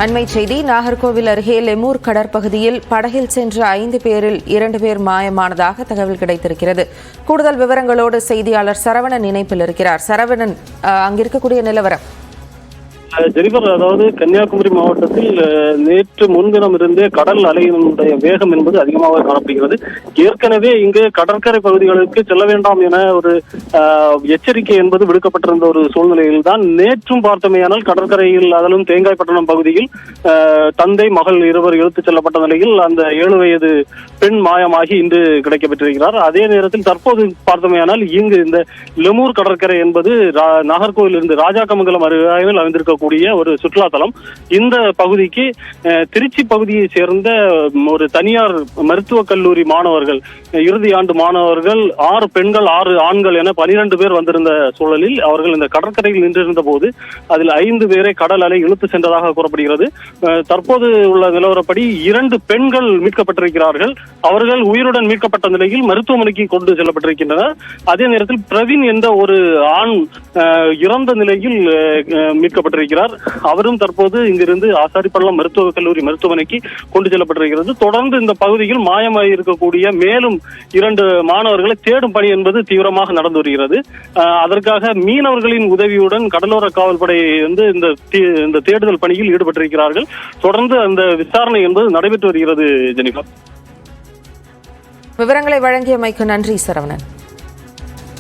அண்மை செய்தி. நாகர்கோவில் அருகே லெமூர் கடற்பகுதியில் படகில் சென்ற 5 பேரில் 2 பேர் மாயமானதாக தகவல் கிடைத்திருக்கிறது. கூடுதல் விவரங்களோடு செய்தியாளர் சரவணன் இணைப்பில் இருக்கிறார். சரவணன், அங்கிருக்கக்கூடிய நிலவரம். ஜெனிஃபர், அதாவது கன்னியாகுமரி மாவட்டத்தில் நேற்று முன்தினம் இருந்தே கடல் அலையினுடைய வேகம் என்பது அதிகமாக காணப்படுகிறது. ஏற்கனவே இங்கு கடற்கரை பகுதிகளுக்கு செல்ல வேண்டாம் என ஒரு எச்சரிக்கை என்பது விடுக்கப்பட்டிருந்த ஒரு சூழ்நிலையில் தான் நேற்றும் பார்த்தமையானால் கடற்கரையில், அதிலும் தேங்காய்பட்டணம் பகுதியில் தந்தை மகள் இருவர் இழுத்துச் செல்லப்பட்ட நிலையில் அந்த 7 வயது பெண் மாயமாகி இன்று கிடைக்கப்பட்டிருக்கிறார். அதே நேரத்தில் தற்போது பார்த்தமையானால் இங்கு இந்த லெமூர் கடற்கரை என்பது நாகர்கோவில் இருந்து ராஜாக்கமங்கலம் அருகாமையில் அமைந்திருக்க ஒரு சுற்றுலா தலம். இந்த பகுதிக்கு திருச்சி பகுதியை சேர்ந்த ஒரு தனியார் மருத்துவக் கல்லூரி மாணவர்கள், இறுதி ஆண்டு மாணவர்கள் 6 பெண்கள் 6 ஆண்கள் என 12 பேர் வந்திருந்த சூழலில் அவர்கள் இந்த கடற்கரையில் நின்றிருந்த போது அதில் 5 பேரை கடல் அலை இழுத்து சென்றதாக கூறப்படுகிறது. தற்போது உள்ள நிலவரப்படி 2 பெண்கள் மீட்கப்பட்டிருக்கிறார்கள். அவர்கள் உயிருடன் மீட்கப்பட்ட நிலையில் மருத்துவமனைக்கு கொண்டு செல்லப்பட்டிருக்கின்றனர். அதே நேரத்தில் பிரவீன் என்ற ஒரு ஆண் இறந்த நிலையில் மீட்கப்பட்டிருக்கிறார். அவரும் தற்போது இங்கிருந்து ஆசாரிப்பள்ளம் மருத்துவக் கல்லூரி மருத்துவமனைக்கு கொண்டு செல்லப்பட்டிருக்கிறது. தொடர்ந்து இந்த பகுதியில் மாயமாகி இருக்கக்கூடிய மேலும் 2 மாணவர்களை தேடும் பணி என்பது தீவிரமாக நடந்து வருகிறது. அதற்காக மீனவர்களின் உதவியுடன் கடலோர காவல்படை வந்து இந்த தேடுதல் பணியில் ஈடுபட்டிருக்கிறார்கள். தொடர்ந்து அந்த விசாரணை என்பது நடைபெற்று வருகிறது. ஜெனிஃபர், விவரங்களை வழங்கியமைக்கு நன்றி சரவணன்.